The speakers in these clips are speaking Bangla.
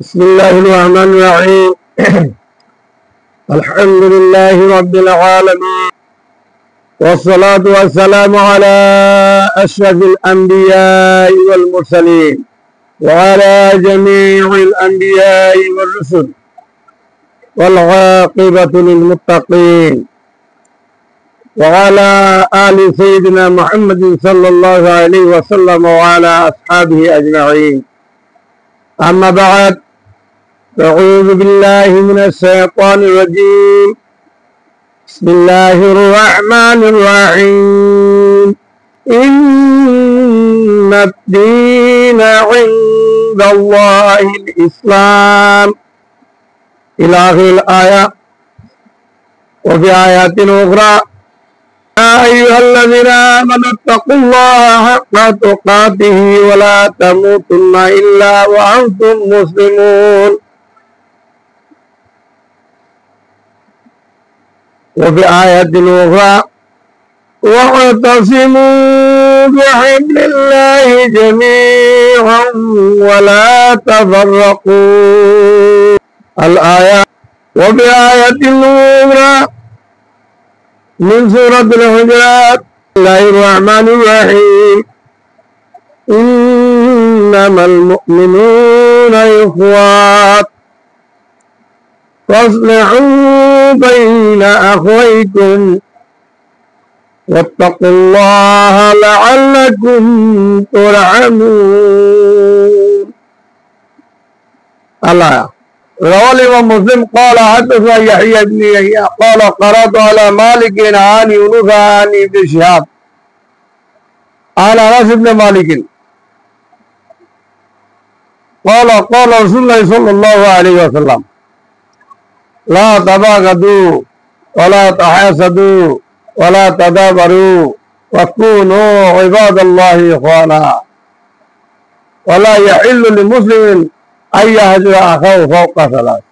بسم الله الرحمن الرحيم. الحمد لله رب العالمين، والصلاة والسلام على أشرف الأنبياء والمرسلين وعلى جميع الأنبياء والرسل، والعاقبة للمتقين، وعلى آل سيدنا محمد صلى الله عليه وسلم وعلى أصحابه أجمعين. أما بعد، أعوذ بالله من الشيطان الرجيم. بسم الله الرحمن الرحيم. إن الدين عند الله الإسلام إلى آخر الآية. وفي آيات أخرى: يا أيها الذين آمنوا اتقوا الله حق تقاته ولا تموتن إلا وأنتم مسلمون. وفي آية أخرى: واعتصموا بحبل الله جميعا ولا تفرقوا. الآية. وفي آية أخرى من سورة الحجرات: بسم الله الرحمن الرحيم. إنما المؤمنون إخوة فاصلحوا بين أخويكم واتقوا الله لعلكم ترحمون. الله. رواه الإمام مسلم قال: حدثنا يحيى بن يحيى قال: قرأت على مالك عن يونس عن ابن شهاب عن أنس بن مالك قال: قال رسول الله صلى الله عليه وسلم: لا تباغضوا ولا تحاسدوا ولا تدابروا وكونوا عباد الله إخوانا. ولا يحل لمسلم أن يهجر أخاه فوق ثلاث.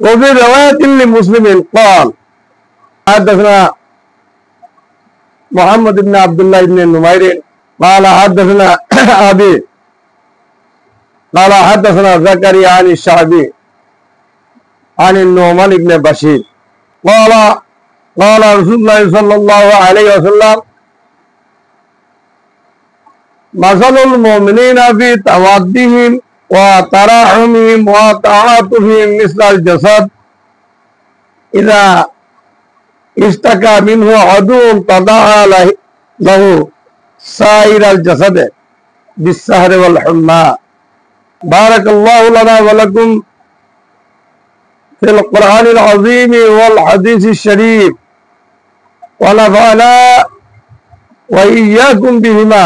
وفي رواية لمسلم قال: حدثنا محمد بن عبد الله بن نمير قال: حدثنا أبي قال: حدثنا زكريا عن الشعبي عن النعمان بن بشير قال: قال رسول الله صلى الله عليه وسلم: مثل المؤمنين في تودهم وتراحمهم وتعاطفهم مثل الجسد إذا اشتكى منه عضو تداعى له سائر الجسد بالسهر والحمى. بارك الله لنا ولكم في القرآن العظيم والحديث الشريف، ونفعنا وإياكم بهما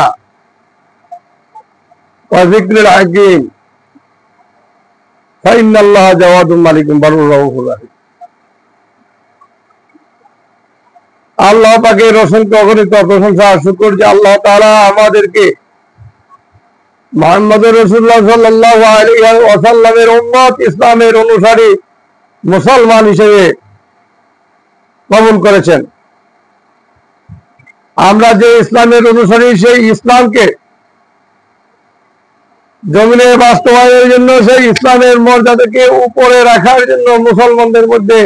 وذكر الحكيم، فإن الله جواد ملك بر رؤوف رحيم। আল্লাহ পাকের অসংখ্য অগণিত প্রশংসা শুকর যে আল্লাহ তাআলা আমাদেরকে মুহাম্মদ রাসূলুল্লাহ সাল্লাল্লাহু আলাইহি ওয়াসাল্লামের উম্মত, ইসলামের অনুসারী মুসলমান হিসেবে কবুল করেছেন। আমরা যে ইসলামের অনুসারী, সেই ইসলামকে জমিনে বাস্তবায়নের জন্য, সেই ইসলামের মর্যাদাকে উপরে রাখার জন্য মুসলমানদের মধ্যে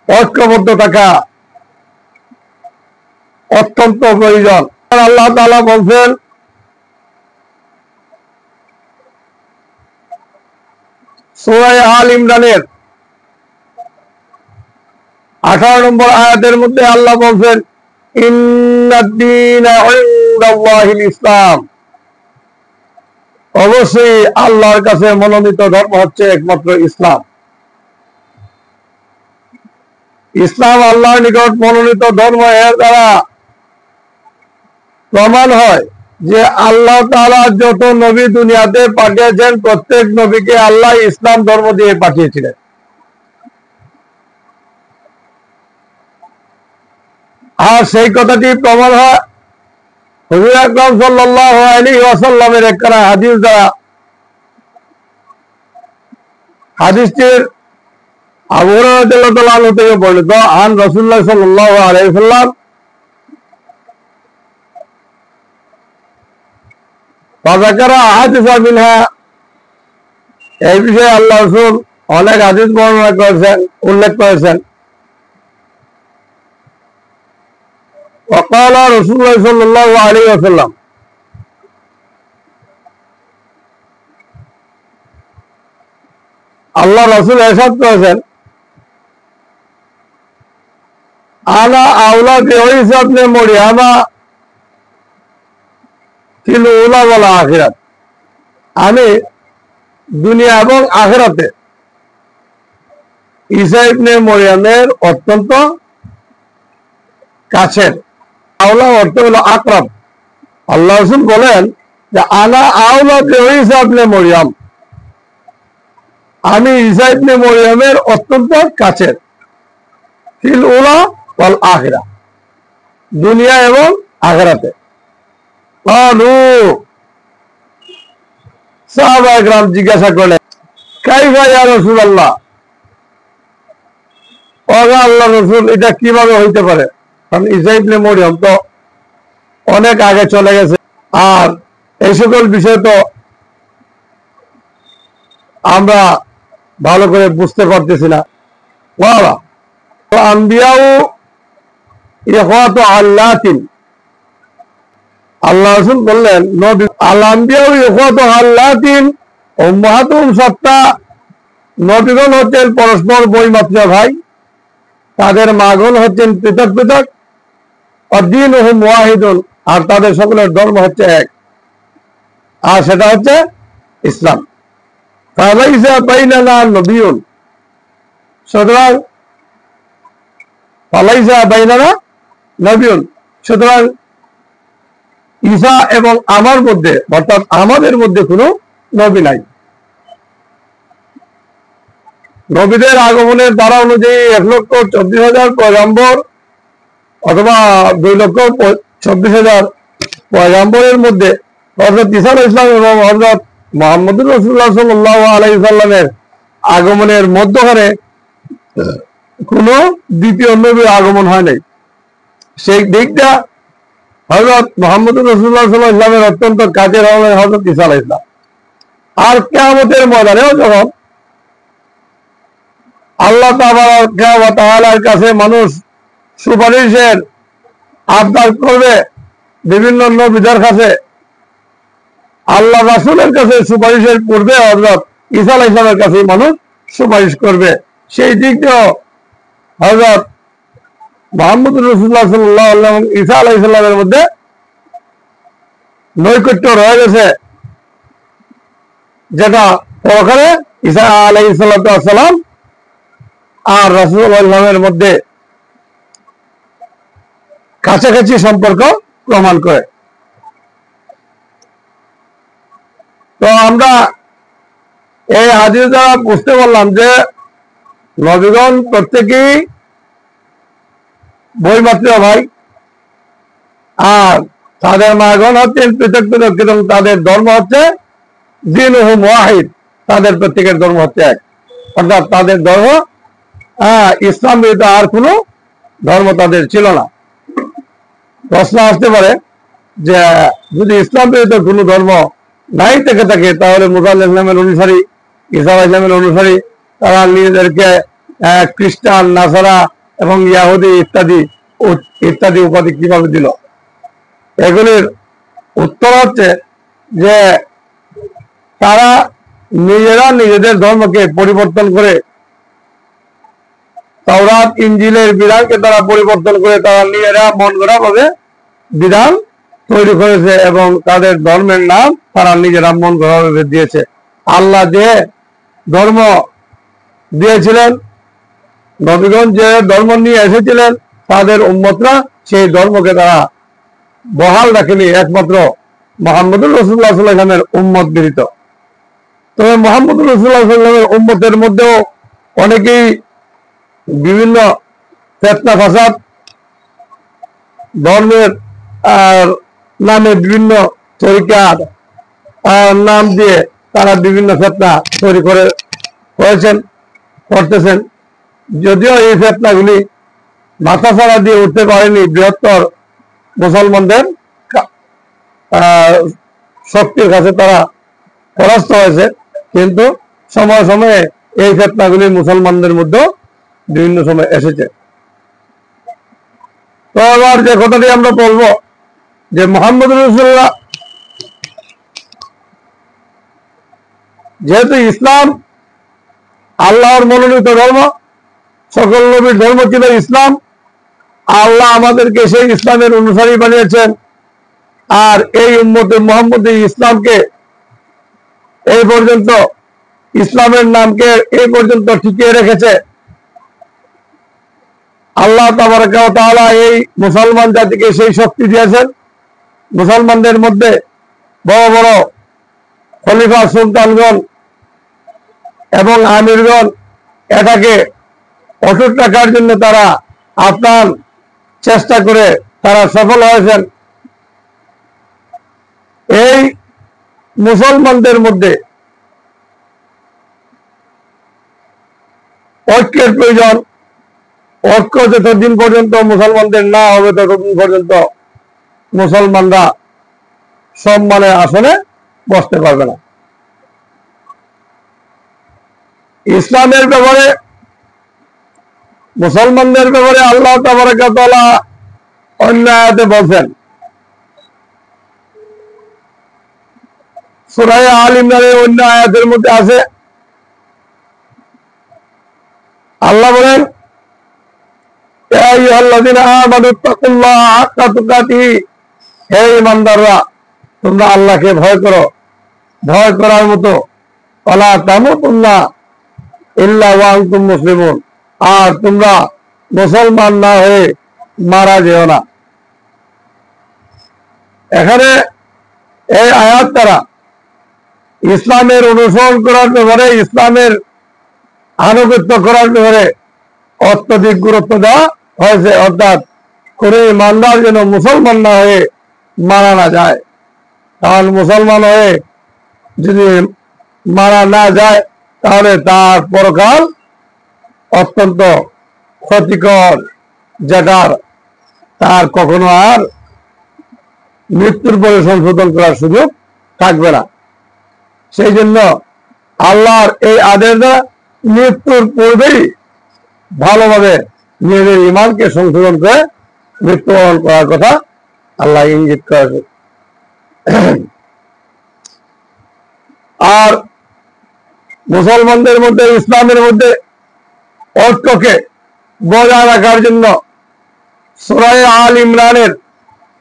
ঐক্যবদ্ধ থাকা অত্যন্ত প্রয়োজন। আল্লাহ তাআলা বলছেন, সূরা আল ইমরানের 18 নম্বর আয়াতের মধ্যে আল্লাহ বলছেন, ইন্নাদ-দীনা ইনদাল্লাহিল ইসলাম। অবশ্যই আল্লাহর কাছে মনোনীত ধর্ম হচ্ছে একমাত্র ইসলাম। ইসলাম আল্লাহর নিকট মনোনীত ধর্ম। এর দ্বারা প্রমাণ হয় যে আল্লাহ তাআলা যত নবী দুনিয়াতে পাঠিয়েছেন, প্রত্যেক নবীকে আল্লাহ ইসলাম ধর্ম দিয়ে পাঠিয়েছিলেন। আর সেই কথাটি প্রমাণ হয় হুজুর আকরাম সাল্লাল্লাহু আলাইহি ওয়াসাল্লামের একখানা হাদিস দ্বারা। হাদিসটির আবু হুরায়রা রাদিয়াল্লাহু আনহু থেকে বর্ণিত। আন রাসূলুল্লাহ সাল্লাল্লাহু আলাইহি ওয়াসাল্লাম ফাযাকারা আহাদিসা মিনহা, এই বিষয়ে আল্লাহ রাসূল অনেক হাদিস বর্ণনা করেছেন, উল্লেখ করেছেন। وقال رسول الله صلى الله عليه وسلم, আল্লাহ রাসূল ইরশাদ করেছেন, আনা আওলা বিঈসা ইবনে মারইয়ামা ফিল উলা ওয়াল আখিরাত, আমি দুনিয়া এবং আখিরাতে ঈসা ইবনে মরিয়মের অত্যন্ত কাছের। আওলা অর্থ হলো আকরাব। আল্লাহ রাসূল বলেন যে আনা আওলা বিঈসা ইবনে মরিয়ম, আমি ঈসা ইবনে মরিয়মের অত্যন্ত কাছের। ফিল উলা ওয়াল আখিরা, দুনিয়া এবং আখিরাতে। ক্বালু, সাহাবায়ে কেরাম জিজ্ঞাসা করলেন, কাইফা ইয়া রাসূলুল্লাহ, ওগো আল্লাহর রাসূল, এটা কিভাবে হইতে পারে? কারণ ঈসা ইবনে মরিয়ম তো অনেক আগে চলে গেছে, আর এই সকল বিষয় তো আমরা ভালো করে বুঝতে পারতেছি না। ওয়ালা আম্বিয়াউ ইখওয়াতু আল্লাতিন, আল্লাহ রাসূল বললেন, নবী আল আম্বিয়াউ ইখওয়াতু আল্লাতিন উম্মাহাতুহুম শাত্তা, নবীগণ হচ্ছেন পরস্পর বৈমাত্র ভাই, তাদের মাগণ হচ্ছেন পৃথক পৃথক। অদ্দীনুহুম ওয়াহিদুন, আর তাদের সকলের ধর্ম হচ্ছে এক, আর সেটা হচ্ছে ইসলাম। ফালাইসা বাইনানা নবিয়্যুন, সুতরাং ফালাইসা বাইনানা নবিয়্যুন, সুতরাং ঈসা এবং আমার মধ্যে, অর্থাৎ আমাদের মধ্যে কোনো নবী নাই। নবীদের আগমনের ধারা অনুযায়ী 1,24,000 পয়গম্বর অথবা 2,24,000 পয়গম্বরের মধ্যে হযরত ঈসা আলাইহিস সালাম এবং হযরত মুহাম্মদুর রাসূলুল্লাহ সাল্লাল্লাহু আলাইহি সাল্লামের আগমনের মধ্যখানে কোনো দ্বিতীয় নবীর আগমন হয় নাই। সেই দিকটা হযরত মুহাম্মদুর রাসূলুল্লাহ সাল্লাল্লাহু আলাইহি সাল্লামের অত্যন্ত কাছের হলেন হযরত ঈসা আলাইহিস সালাম। আর কিয়ামতের ময়দানেও যখন আল্লাহ তাআলার কাছে মানুষ সুপারিশের আবদার করবে, বিভিন্ন নবীদের কাছে, আল্লাহ রাসূলের কাছে সুপারিশের পূর্বে হযরত ঈসা আলাইহিস সালামের কাছে মানুষ সুপারিশ করবে। সেই দিক দিয়েও হযরত মুহাম্মদুর রাসূলুল্লাহ সাল্লাল্লাহু আলাইহি ওয়াসাল্লাম এবং ঈসা আলাইহিস সালামের মধ্যে নৈকট্য রয়ে গেছে, যেটা পরকালে ঈসা আলাইহিস সালাম আর রাসূলুল্লাহের মধ্যে কাছাকাছি সম্পর্ক প্রমাণ করে। তো আমরা এই হাদিস দ্বারা বুঝতে পারলাম যে নবীগণ প্রত্যেকেই বৈমাত্র ভাই, আর তাদের মাগণ হচ্ছেন পৃথক পৃথক, এবং তাদের ধর্ম হচ্ছে দীনুহুম ওয়াহিদ, তাদের প্রত্যেকের ধর্ম হচ্ছে এক, অর্থাৎ তাদের ধর্ম ইসলাম ব্যতীত আর কোনো ধর্ম তাদের ছিল না। প্রশ্ন আসতে পারে যে যদি ইসলাম ব্যতীত কোনো ধর্ম নাই থেকে থাকে, তাহলে মুসা আলাইহিস সালামের অনুসারী, ঈসা আলাইহিস সালামের অনুসারী, তারা নিজেদেরকে খ্রিস্টান, নাসারা এবং ইয়াহুদি ইত্যাদি উপাধি কিভাবে দিল? এগুলির উত্তর হচ্ছে যে তারা নিজেরা নিজেদের ধর্মকে পরিবর্তন করে, তাওরাত ইনজিলের বিধানকে তারা পরিবর্তন করে তারা নিজেরা মন গড়া ভাবে বিধান তৈরি করেছে, এবং তাদের ধর্মের নাম তারা নিজেরা মন গড়া ভাবে দিয়েছে। আল্লাহ যে ধর্ম দিয়েছিলেন, নবীগণ যে ধর্ম নিয়ে এসেছিলেন, তাদের উম্মতরা সেই ধর্মকে তারা বহাল রাখেনি, একমাত্র মুহাম্মদুর রাসূলুল্লাহ সাল্লাল্লাহু আলাইহি ওয়াসাল্লামের উম্মত ব্যতীত। তবে মুহাম্মদুর রাসূলুল্লাহ সাল্লাল্লাহু আলাইহি ওয়াসাল্লামের উম্মতের মধ্যেও অনেকেই বিভিন্ন ফিতনা ফাসাদ, ধর্মের নামে বিভিন্ন তরিকার নাম দিয়ে তারা বিভিন্ন ফিতনা তৈরি করতেছেন। যদিও এই ফিতনাগুলি মাথাছাড়া দিয়ে উঠতে পারেনি বৃহত্তর মুসলমানদের শক্তির কাছে তারা পরাস্ত হয়েছে, কিন্তু সময় সময়ে এই ফিতনাগুলি মুসলমানদের মধ্যে বিভিন্ন সময় এসেছে। তো আবার যে কথাটি আমরা বলবো যে মুহাম্মদ রাসূলুল্লাহ, যেহেতু ইসলাম আল্লাহর মনোনীত ধর্ম, সকল নবীর ধর্ম ছিল ইসলাম, আল্লাহ আমাদেরকে সেই ইসলামের অনুসারী বানিয়েছেন, আর এই উম্মতে মুহাম্মদ ইসলামকে এই পর্যন্ত, ইসলামের নামকে এই পর্যন্ত টিকিয়ে রেখেছে। আল্লাহ তাবারাকা ওয়া তাআলা এই মুসলমান জাতিকে সেই শক্তি দিয়েছেন। মুসলমানদের মধ্যে বড় বড় খলিফা, সুলতানগণ এবং আমিরগণ এটাকে অটুট রাখার জন্য তারা আপ্রাণ চেষ্টা করে তারা সফল হয়েছেন। এই মুসলমানদের মধ্যে ঐক্যের প্রয়োজন। ঐক্য যতদিন পর্যন্ত মুসলমানদের না হবে ততদিন পর্যন্ত মুসলমানরা সম্মানের আসনে বসতে পারবে না। ইসলামের ব্যাপারে, মুসলমানদের ব্যাপারে আল্লাহ তাবারাকা ওয়া তাআলা অন্য আয়াতে বলছেন, সূরা আল ইমরানের অন্য আয়াতের মধ্যে আছে, আল্লাহ বলেন, ইয়া আইয়ুহাল্লাযীনা আমানুত্তাকুল্লাহা হাক্কা তুকাতিহি, হে ঈমানদাররা তোমরা আল্লাহকে ভয় করো, ভয় করার মতো, ওয়ালা তামুতুন্না ইল্লা ওয়া আনতুম মুসলিমুন, আর তোমরা মুসলমান না হয়ে মারা যেও না। এখানে এই আয়াত দ্বারা ইসলামের অনুসরণ করার ব্যাপারে, ইসলামের আনুগত্য করার ব্যাপারে অত্যধিক গুরুত্ব দেওয়া হয়েছে। অর্থাৎ কোন ইমানদার যেন মুসলমান না হয়ে মারা না যায়, কারণ মুসলমান হয়ে যদি মারা না যায় তাহলে তার পরকাল অত্যন্ত ক্ষতিকর, যেটার তার কখনো আর মৃত্যুর পরে সংশোধন করার সুযোগ থাকবে না। সেই জন্য আল্লাহর এই আদেশ মৃত্যুর পূর্বেই ভালোভাবে নিজেদের ঈমানকে সংশোধন করে মৃত্যুবরণ করার কথা আল্লাহ ইঙ্গিত করেছে। আর মুসলমানদের মধ্যে, ইসলামের মধ্যে ঐক্যকে বজায় রাখার জন্য সূরা আল ইমরানের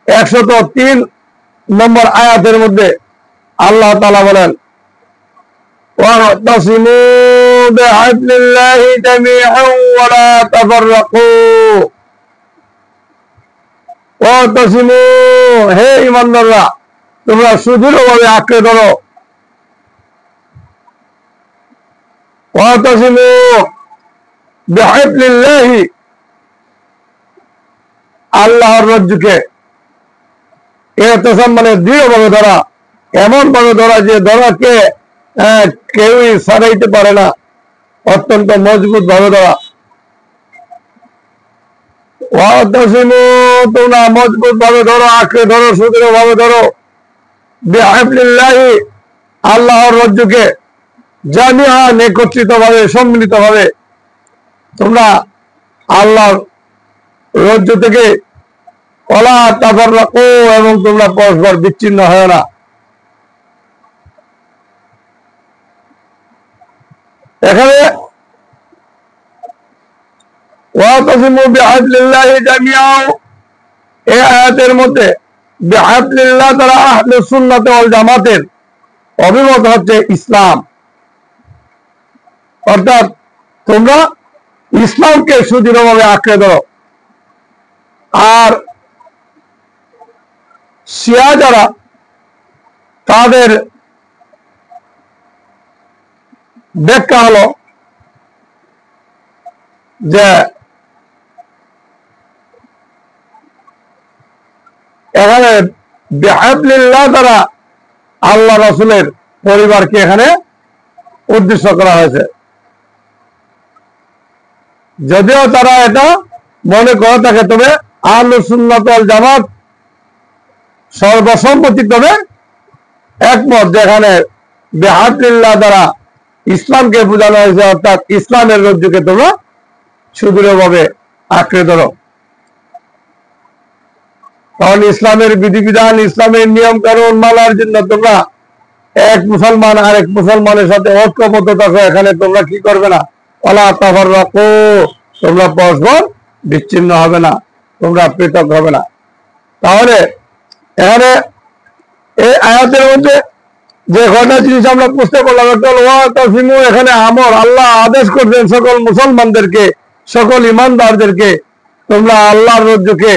103 নম্বর আয়াতের মধ্যে আল্লাহ তাআলা বলেন, ওয়াতাসিমু বিহাবলিল্লাহি জামিআন ওয়া লা তাফাররাকু, ওয়াতাসিমু, হে ঈমানদাররা তোমরা সুদৃঢ়ভাবে আঁকড়ে ধরো, ওয়াতাসিমু বিহাবলিল্লাহি, আল্লাহর রজ্জুকে, এতসম মানে দৃঢ়ভাবে ধরা, এমন ভাবে ধরা যে ধরাকে কেউই সরাইতে পারে না, অত্যন্ত মজবুত ভাবে ধরা। ওয়াতাসিমু, তোমরা মজবুত ভাবে ধরো, আঁকড়ে ধরো, সুদৃঢ় ভাবে ধরো, বিহাবলিল্লাহি, আল্লাহর রজ্জুকে, জামিআন, একত্রিত ভাবে, সম্মিলিত ভাবে তোমরা আল্লাহর রজ্জু থেকে ওয়ালা তাফাররাকু, এবং তোমরা পরস্পর বিচ্ছিন্ন হয় না। এখানে ওয়াতাসিমু বিহাবলিল্লাহি জামিআন, এই আয়াতের মধ্যে বিহাবলিল্লাহ দ্বারা আহলে সুন্নাত ওয়াল জামাতের অভিমত হচ্ছে ইসলাম, অর্থাৎ তোমরা ইসলামকে সুদৃঢ়ভাবে আঁকড়ে ধরো। আর শিয়া যারা, তাদের ব্যাখ্যা হলো যে এখানে বিহাবলিল্লাহ দ্বারা আল্লাহ রাসূলের পরিবারকে এখানে উদ্দেশ্য করা হয়েছে, যদিও তারা এটা মনে করে থাকে, তবে আহলে সুন্নাত ওয়াল জামাত সর্বসম্মতিক্রমে একমত, যেখানে বেহাতিল্লাহ দ্বারা ইসলামকে বোঝানো হয়েছে, অর্থাৎ ইসলামের রজ্জুকে তোমরা সুদৃঢ়ভাবে আঁকড়ে ধরো। কারণ ইসলামের বিধিবিধান, ইসলামের নিয়ম কানুন মানার জন্য তোমরা এক মুসলমান আরেক মুসলমানের সাথে ঐক্যবদ্ধ থাকো। এখানে তোমরা কি করবে না, ওয়ালা তাফাররাকু, তোমরা পরস্পর বিচ্ছিন্ন হবে না, তোমরা পৃথক হবে না। তাহলে এখানে এই আয়াতের মধ্যে যে কয়টা জিনিস আমরা বুঝতে পারলাম, একটা হলো এখানে আমর, আল্লাহ আদেশ করছেন সকল মুসলমানদেরকে, সকল ইমানদারদেরকে, তোমরা আল্লাহর রজ্জুকে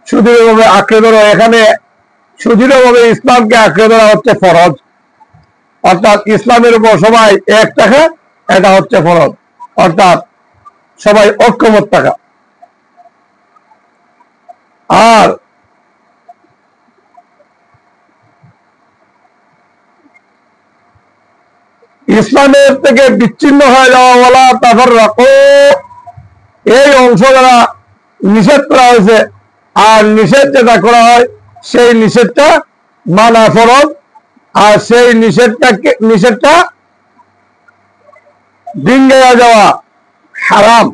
সুদৃঢ়ভাবে আঁকড়ে ধরো। এখানে সুদৃঢ়ভাবে ইসলামকে আঁকড়ে ধরা হচ্ছে ফরজ, অর্থাৎ ইসলামের উপর সবাই এক থাকা, এটা হচ্ছে ফরজ, অর্থাৎ সবাই ঐক্যমত থাকা। আর ইসলামের থেকে বিচ্ছিন্ন হয়ে যাওয়া, ওয়ালা তাফাররাকু, এই অংশ দ্বারা নিষেধ করা হয়েছে। আর নিষেধ যেটা করা হয় সেই নিষেধটা মানা ফরজ, আর সেই নিষেধটা ডিঙ্গে যাওয়া হারাম।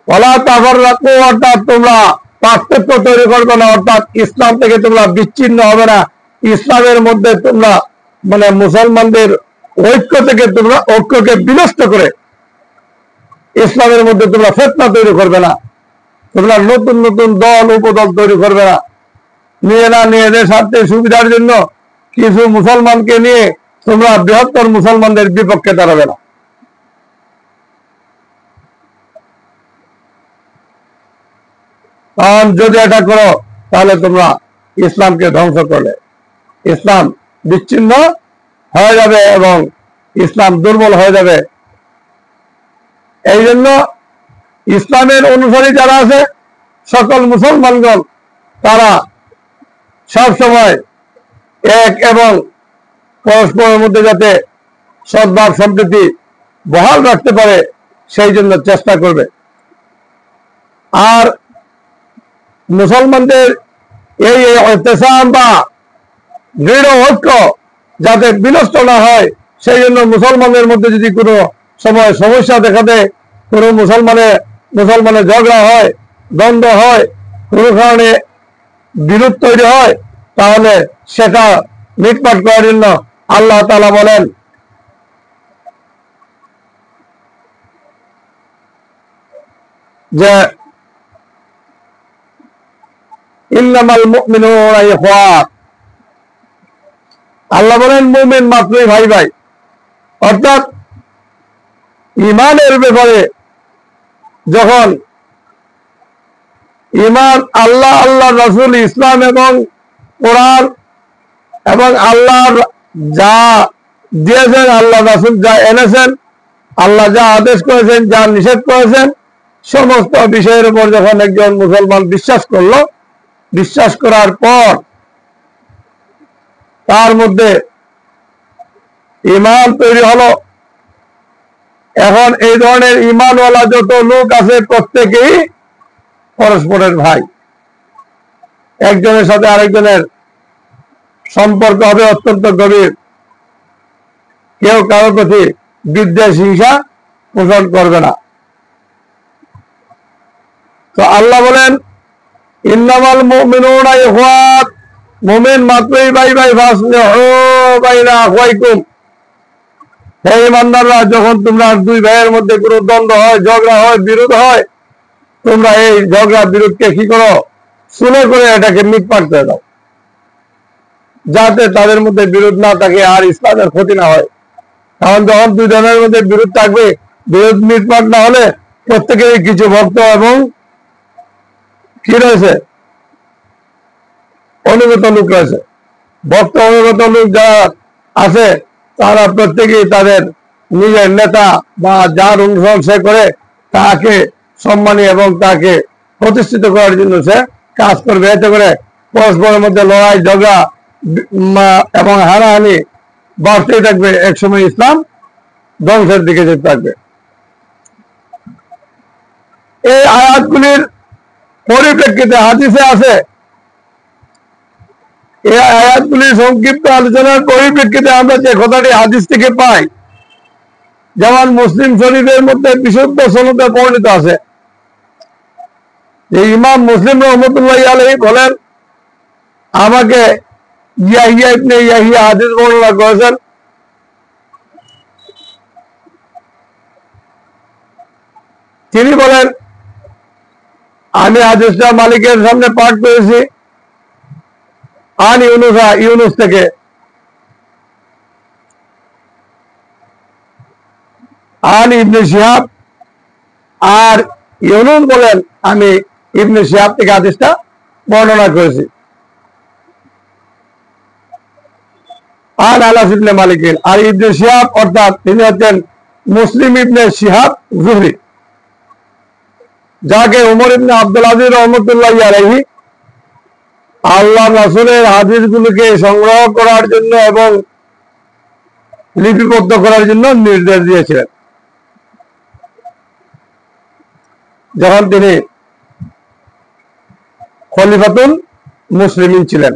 ওয়ালা তাফাররাকু অর্থাৎ তোমরা পার্থক্য তৈরি করবে না, অর্থাৎ ইসলাম থেকে তোমরা বিচ্ছিন্ন হবে না, ইসলামের মধ্যে তোমরা মানে মুসলমানদের ঐক্য থেকে তোমরা ঐক্যকে বিনষ্ট করে ইসলামের মধ্যে তোমরা ফিতনা তৈরি করবে না, তোমরা নতুন নতুন দল উপদল তৈরি করবে না, নিজেদের স্বার্থের সুবিধার জন্য কিছু মুসলমানকে নিয়ে তোমরা বৃহত্তর মুসলমানদের বিপক্ষে দাঁড়াবে না। কারণ যদি এটা করো তাহলে তোমরা ইসলামকে ধ্বংস করলে, ইসলাম বিচ্ছিন্ন হয়ে যাবে এবং ইসলাম দুর্বল হয়ে যাবে। এই জন্য ইসলামের অনুসারী যারা আছে সকল মুসলমানগণ, তারা সবসময় এক এবং পরস্পরের মধ্যে যাতে সদ্ভাব সম্প্রীতি বহাল রাখতে পারে সেই জন্য চেষ্টা করবে। আর মুসলমানদের এই ইতিসাম বা দৃঢ় ঐক্য যাতে বিনষ্ট না হয়, সেই জন্য মুসলমানদের মধ্যে যদি কোনো সময় সমস্যা দেখা দেয়, কোনো মুসলমানের ঝগড়া হয়, দ্বন্দ্ব হয়, কোনো কারণে বিরোধ তৈরি হয়, তাহলে সেটা মিটমাট করার জন্য আল্লাহ তাআলা বলেন যে ইন্নামাল মুমিনুনা ইখওয়াত, আল্লাহ বলেন মুমিন মাত্রই ভাই ভাই। অর্থাৎ ইমানের ব্যাপারে যখন ইমান আল্লাহ, আল্লাহ রাসূল, ইসলাম এবং কোরআন এবং আল্লাহর যা দিয়েছেন, আল্লাহ রাসূল যা এনেছেন, আল্লাহ যা আদেশ করেছেন, যা নিষেধ করেছেন, সমস্ত বিষয়ের উপর যখন একজন মুসলমান বিশ্বাস করলো, বিশ্বাস করার পর তার মধ্যে ইমান তৈরি হলো। এখন এই ধরনের ইমানওয়ালা যত লোক আছে প্রত্যেকেই পরস্পরের ভাই, একজনের সাথে আরেকজনের সম্পর্ক হবে অত্যন্ত গভীর, কেউ কারোর প্রতি বিদ্বেষ হিংসা পোষণ করবে না। তো আল্লাহ বলেন ইন্নামাল মুমিনুনা ইখওয়াত, মুমিন মাত্রই ভাই ভাই, ফাসলিহু বাইনা আখওয়াইকুম, হে ইমানদাররা, যখন তোমরা দুই ভাইয়ের মধ্যে কোনো দ্বন্দ্ব হয়, ঝগড়া হয়, বিরোধ হয়, তোমরা এই ঝগড়া বিরোধকে কি করো, সুলহ করে এটাকে মিটমাট করে দাও, যাতে তাদের মধ্যে বিরোধ না থাকে আর ইসলামের ক্ষতি না হয়। কারণ যখন দুই জনের মধ্যে বিরোধ থাকবে, বিরোধ মিটমাট না হলে প্রত্যেকেরই কিছু ভক্ত এবং কি রয়েছে, অনুগত লোক রয়েছে। ভক্ত অনুগত লোক যারা আছে তারা প্রত্যেকেই তাদের নিজের নেতা বা যার অনুসরণ সে করে তাকে সম্মানী এবং তাকে প্রতিষ্ঠিত করার জন্য সে কাজ করবে। এতে করে পরস্পরের মধ্যে লড়াই ঝগড়া এবং হানাহানি বাড়তেই থাকবে, একসময় ইসলাম ধ্বংসের দিকে যেতে থাকবে। এই আয়াতগুলির পরিপ্রেক্ষিতে হাদিসে আছে এই আয়াতগুলি সংক্ষিপ্ত আলোচনার পরিপ্রেক্ষিতে আমরা যে কথাটি হাদিস থেকে পাই, যেমন মুসলিম শরীফের মধ্যে বিশুদ্ধ সনদে বর্ণিত আছে যে ইমাম মুসলিম রহমতুল্লাহ আলাইহি বলেন, আমাকে ইয়াহিয়া ইবনে ইয়াহিয়া হাদিস বর্ণনা করেছেন। তিনি বলেন, আমি হাদিসটা মালিকের সামনে পাঠ করেছি আন ইউনুসা, ইউনুস থেকে, আন ইবনে শিহাব, আর ইউনুস বলেন আমি ইবনে শিহাব থেকে হাদিসটা বর্ণনা করেছি। আর আনাস ইবনে মালিক, আর ইবনে শিহাব অর্থাৎ তিনি হচ্ছেন মুসলিম ইবনে শিহাব জুহরি, যাকে উমর ইবনে আব্দুল আজিজ রহমতুল্লাহ আলাইহি আল্লাহ রাসূলের হাদিসগুলোকে সংগ্রহ করার জন্য এবং লিপিবদ্ধ করার জন্য নির্দেশ দিয়েছিলেন যখন তিনি খলিফাতুল মুসলিমিন ছিলেন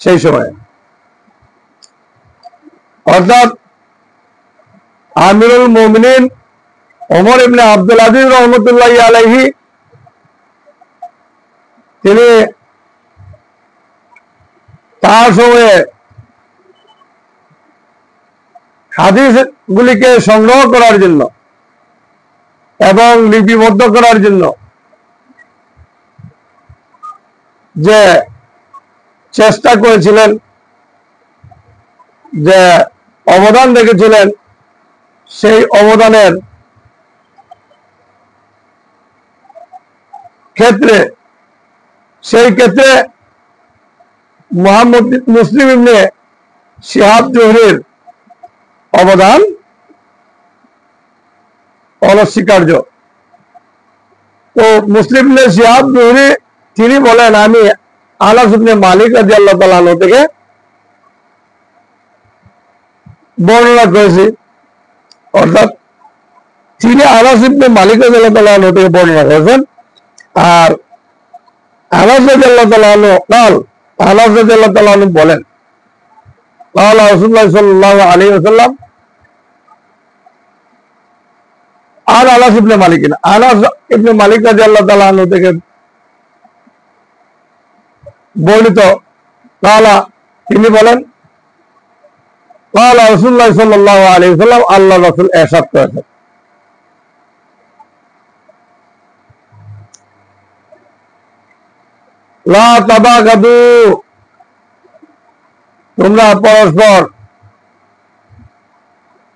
সেই সময়ে। অর্থাৎ আমিরুল মুমিনিন ওমর ইবনে আব্দুল আজিজ রহমতুল্লাহ আলাইহি তিনি তার সময়ে হাদিস গুলিকে সংগ্রহ করার জন্য এবং লিপিবদ্ধ করার জন্য যে চেষ্টা করেছিলেন, যে অবদান রেখেছিলেন, সেই অবদানের ক্ষেত্রে মুহাম্মদ মুসলিম ইবনে শিহাব জুহরির অবদান অনস্বীকার্য। তো মুসলিম ইবনে শিহাব জুহরি তিনি বলেন, আমি আনাস ইবনে মালিক রাদিয়াল্লাহু তাআলা আনহু থেকে বর্ণনা করেছি, অর্থাৎ তিনি আনাস ইবনে মালিক রাদিয়াল্লাহু তাআলা আনহু থেকে বর্ণনা করেছেন। আর আনাস রাদিয়াল্লাহু তাআলা আনহু আনাস রাদিয়াল্লাহু তাআলা আনহু বলেন, ক্বালা রাসূলুল্লাহ সাল্লাল্লাহু আলাইহি ওয়াসাল্লাম, আর আনাস ইবনে মালিক, আনাস ইবনে মালিক রাদিয়াল্লাহু তাআলা আনহু থেকে বর্ণিত, ক্বালা তিনি বলেন, ক্বালা রাসূলুল্লাহ সাল্লাল্লাহু আলাইহি ওয়াসাল্লাম, আল্লাহ রাসূল ইরশাদ করেছেন, লা তাবাগাদু, তোমরা পরস্পর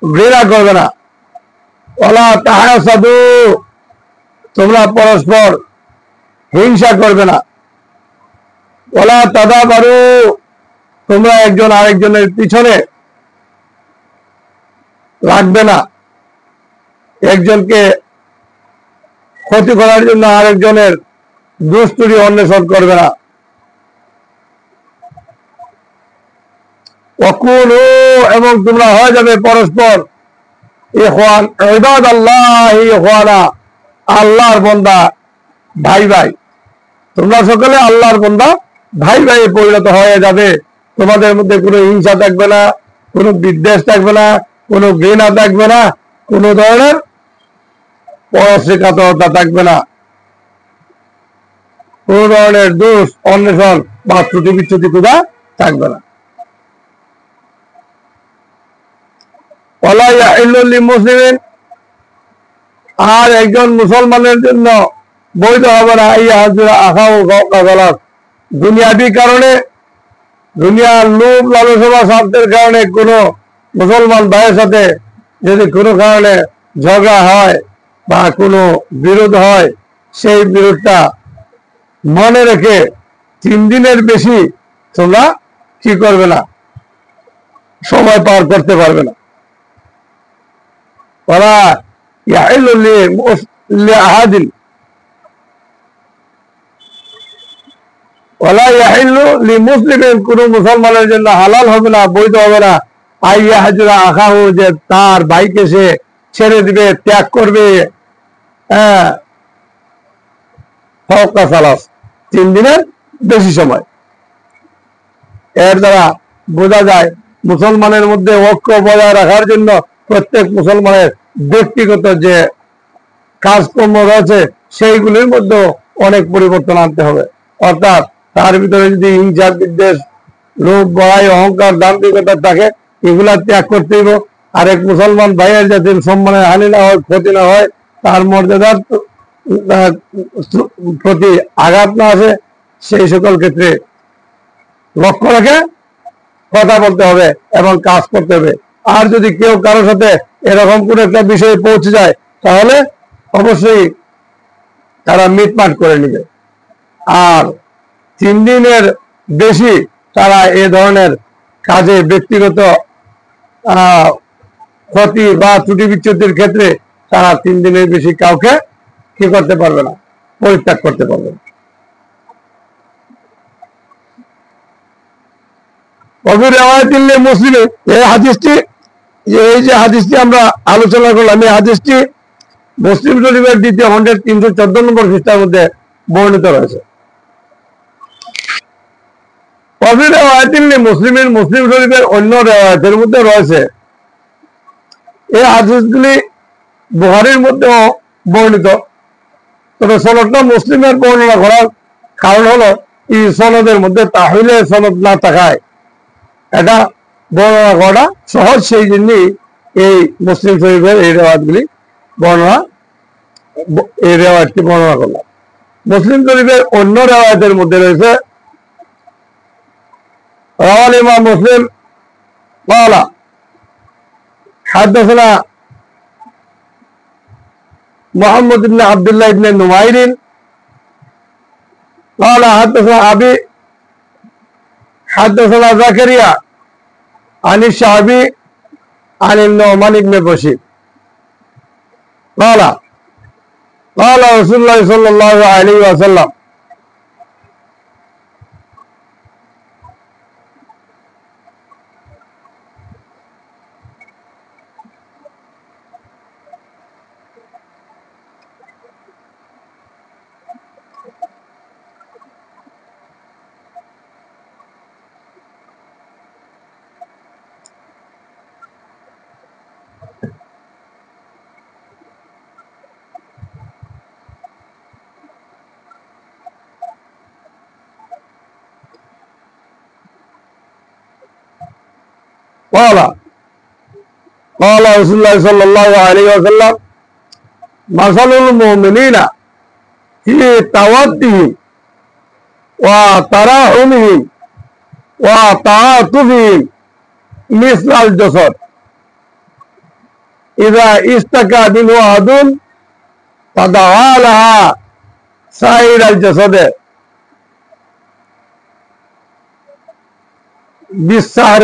ঘৃণা করবে না, ওয়ালা তাহাসাদু, তোমরা পরস্পর হিংসা করবে না, ওয়ালা তাদাবারু, তোমরা একজন আরেকজনের পিছনে লাগবে না, একজনকে ক্ষতি করার জন্য আরেকজনের দুষ্টুরি অন্বেষণ করবে না। ওয়াকুনু, এবং তোমরা হয়ে যাবে পরস্পর ইখওয়ান, ইবাদাল্লাহি ইখওয়ানা, আল্লাহর বান্দা ভাই ভাই, তোমরা সকলে আল্লাহর বান্দা ভাই ভাই পরিণত হয়ে যাবে। তোমাদের মধ্যে কোনো হিংসা থাকবে না, কোনো বিদ্বেষ থাকবে না, কোনো ঘৃণা থাকবে না, কোনো ধরনের পরশ্রীকাতরতা থাকবে না, কোন ধরনের দোষ অন্বেষণ বা ত্রুটি বিচ্যুতি কোথা থাকবে না। ওয়ালা ইয়াহিল্লু লিলমুসলিমিন, আর একজন মুসলমানের জন্য বৈধ হবে না ইয়াহজুরা আখাহু ফাওকা সালাস, দুনিয়াবি কারণে, দুনিয়ার লোভ লালসা স্বার্থের কারণে কোনো মুসলমান ভাইয়ের সাথে যদি কোনো কারণে ঝগড়া হয় বা কোনো বিরোধ হয়, সেই বিরোধটা মনে রেখে 3 দিনের বেশি তোমরা কি করবে না, সময় পার করতে পারবে না। ওয়ালা ইয়াহিল্লু লিআহাদিন, ওয়ালা ইয়াহিল্লু লিমুসলিমিন, কোন মুসলমানের জন্য হালাল হবে না, বৈধ হবে না, আইয়াহজুরা আখাহু, যে তার ভাইকে সে ছেড়ে দিবে, ত্যাগ করবে, ফাওকা সালাস, 3 দিনের বেশি সময়। এর দ্বারা বোঝা যায় মুসলমানের মধ্যে ঐক্য বজায় রাখার জন্য প্রত্যেক মুসলমানের ব্যক্তিগত যে কাজকর্ম রয়েছে সেইগুলির মধ্যে অনেক পরিবর্তন আনতে হবে। অর্থাৎ তার ভিতরে যদি হিংসা বিদ্বেষ লোভ বড়াই অহংকার দাম্ভিকতা থাকে এগুলা ত্যাগ করতে হইব। আরেক মুসলমান ভাইয়ের যাতে সম্মানের হানি না হয়, ক্ষতি না হয়, তার মর্যাদার প্রতি আঘাত না আসে, সেই সকল ক্ষেত্রে লক্ষ্য রেখে কথা বলতে হবে এবং কাজ করতে হবে। আর যদি কেউ কারোর সাথে এরকম কোন একটা বিষয়ে পৌঁছে যায় তাহলে অবশ্যই তারা মিটমাট করে নেবে। আর 3 দিনের বেশি তারা এ ধরনের কাজে ব্যক্তিগত ক্ষতি বা ত্রুটি বিচ্ছুতির ক্ষেত্রে তারা 3 দিনের বেশি কাউকে কি করতে পারবে না, পরিত্যাগ করতে পারবে না। মুসলিমে এই হাদিসটি, এই যে হাদিসটি আমরা আলোচনা করলাম, এই হাদিসটি মুসলিম শরীফের 2য় খণ্ডের 314 নম্বর পৃষ্ঠার মধ্যে বর্ণিত রয়েছে। মুসলিমের মুসলিম শরীফের অন্য রেওয়ায়াতের মধ্যে রয়েছে। এই হাদিসগুলি বুখারীর মধ্যেও বর্ণিত, তবে সনদটা মুসলিমের বর্ণনা করার কারণ হলো এই সনদের মধ্যে তাহলে সনদ না থাকায় এটা বর্ণনা করা সহজ, সেই জন্যই এই মুসলিম শরীফের এই রেওয়ায়তটি বর্ণনা করলাম। মুসলিম শরীফের অন্য রেওয়ায়তের মধ্যে রয়েছে রাওয়াল ইমাম মুসলিম قال حدثنا محمد بن عبد الله بن نمير قال حدثنا أبي حدثنا زكريا عن الشعبي عن النعمان بن بشير قال قال رسول الله صلى الله عليه وسلم قال قال رسول الله صلى الله عليه وسلم مثل المؤمنين في تودهم وتراحمهم وتعاطفهم مثل الجسد إذا اشتكى منه أحد تداعى لها سائر الجسد بالسهر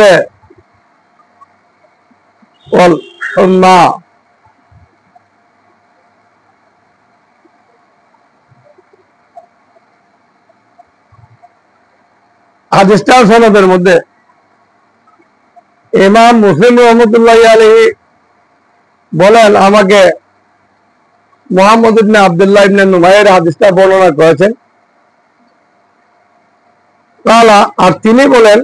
والحمى। হাদিসটার সনদের মধ্যে ইমাম মুসলিম রহমতুল্লাহি আলাইহি বলেন, আমাকে মুহাম্মদ ইবনে আব্দুল্লাহ ইবনে নুমাইর হাদিসটা বর্ণনা করেছেন। কালা, আর তিনি বলেন,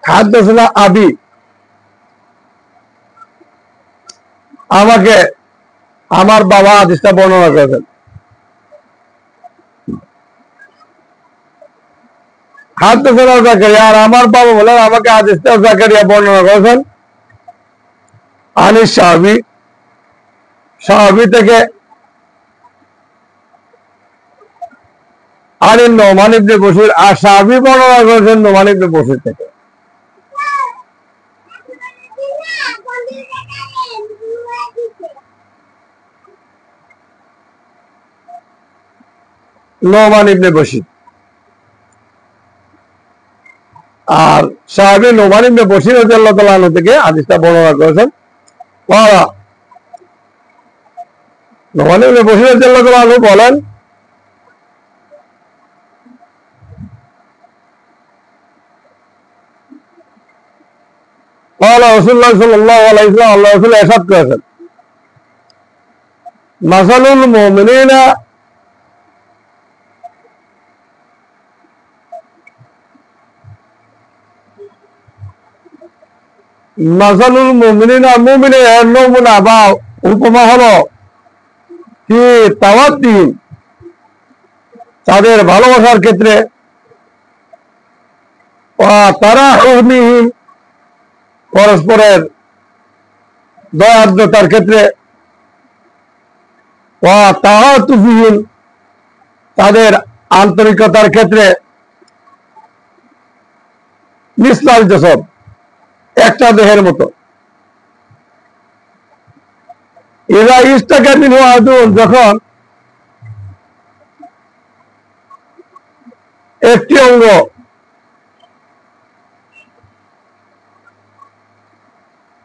হাদাসানা আবি, আমাকে আমার বাবা হাদিসটা বর্ণনা করেছেন। হাদাসানা জাকারিয়া, আর আমার বাবা বলেন আমাকে হাদিসটা জাকারিয়া বর্ণনা করেছেন। আনিস সাহাবী, সাহাবী থেকে আনিন নোমান ইবনে বশির, আর সাহাবী বর্ণনা করেছেন নোমান ইবনে বশির থেকে। নোমান ইবনে বশির আর সাহাবী নোমান ইবনে বশির রাদিয়াল্লাহু তাআলা আনহু থেকে হাদিসটা বর্ণনা করেছেন। নোমান ইবনে বশির রাদিয়াল্লাহু তাআলা আনহু বলেন, قال رسول الله صلى الله عليه وسلم, আল্লাহ রাসূল ইরশাদ করেছেন, মাসালুল মুমিনিনা মাসালুল মুমিনিনা মুমিনের নমুনা বা উপমা হলো কি তাওয়াদ্দিন, তাদের ভালোবাসার ক্ষেত্রে, তারাহুমিহিম, পরস্পরের দয়াদ্রতার ক্ষেত্রে, তাআতুফিহিম, তাদের আন্তরিকতার ক্ষেত্রে, মিসলাল জাসাদ, একটা দেহের মতো। ইযা ইশতাকা মিনহু আদুন, যখন একটি অঙ্গ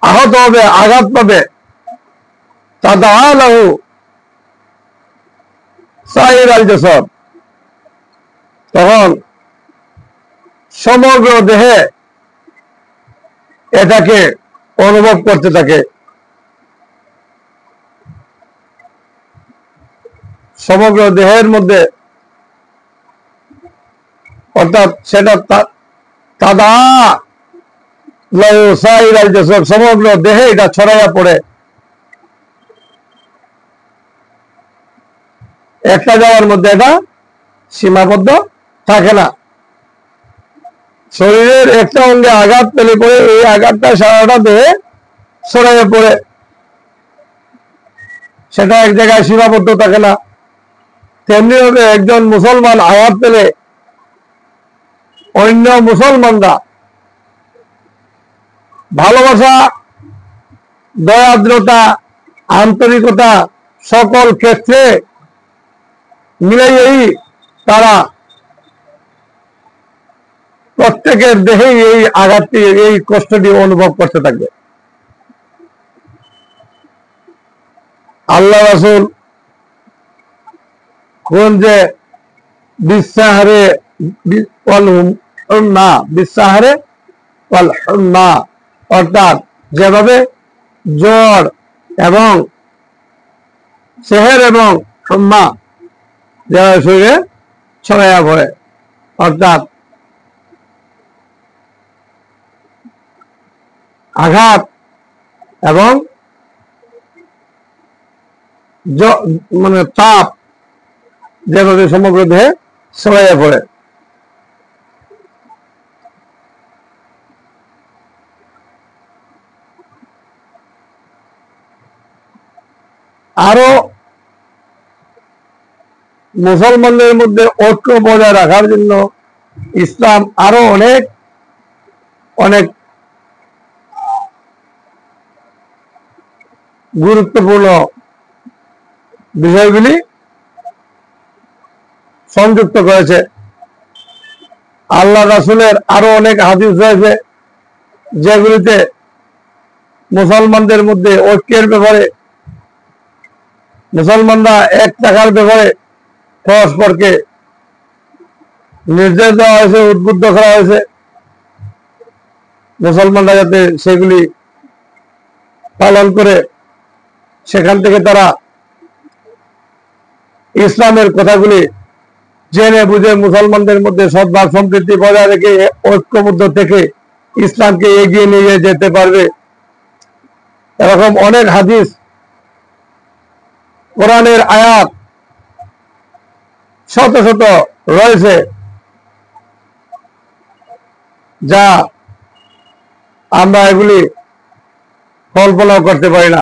আহত হবে, আঘাত পাবে, তাদাআ লাহু সাইরাল জাসাদ, তখন সমগ্র দেহে এটাকে অনুভব করতে থাকে। সমগ্র দেহের মধ্যে, অর্থাৎ সেটা তাদা লাহু সাইরাল জাসাদ, সমগ্র দেহে এটা ছড়াইয়া পড়ে। একটা জায়গার মধ্যে এটা সীমাবদ্ধ থাকে না। শরীরের একটা অঙ্গে আঘাত পেলে পরে এই আঘাতটা সারাটা দেহে ছড়াইয়া পড়ে, সেটা এক জায়গায় সীমাবদ্ধ থাকে না। তেমনি ভাবে একজন মুসলমান আঘাত পেলে অন্য মুসলমানরা ভালোবাসা, দয়াদ্রতা, আন্তরিকতা সকল ক্ষেত্রে মিলাইয়েই তারা প্রত্যেকের দেহেই এই আঘাতটি, এই কষ্টটি অনুভব করতে থাকবে। আল্লাহ রাসূল কোন যে বিসাহারে বিসাহারে অর্থাৎ যেভাবে জ্বর এবং সেহের এবং হুম্মা যেভাবে শরীরে ছড়াইয়া পড়ে, অর্থাৎ আঘাত এবং মানে তাপ যেভাবে সমগ্র দেহে ছড়াইয়া পড়ে। আরো মুসলমানদের মধ্যে ঐক্য বজায় রাখার জন্য ইসলাম আরো অনেক অনেক গুরুত্বপূর্ণ বিষয়গুলি সংযুক্ত করেছে। আল্লাহ রাসূলের আরো অনেক হাদিস রয়েছে যেগুলিতে মুসলমানদের মধ্যে ঐক্যের ব্যাপারে, মুসলমানরা এক থাকার ব্যাপারে পরস্পরকে নির্দেশ দেওয়া হয়েছে, উদ্বুদ্ধ করা হয়েছে, মুসলমানরা যাতে সেগুলি পালন করে সেখান থেকে তারা ইসলামের কথাগুলি জেনে বুঝে মুসলমানদের মধ্যে সদ্ভাব সম্প্রীতি বজায় রেখে ঐক্যবদ্ধ থেকে ইসলামকে এগিয়ে নিয়ে যেতে পারবে। এরকম অনেক হাদিস, কোরআনের আয়াত শত শত রয়েছে যা আমরা এগুলি কল্পনাও করতে পারি না।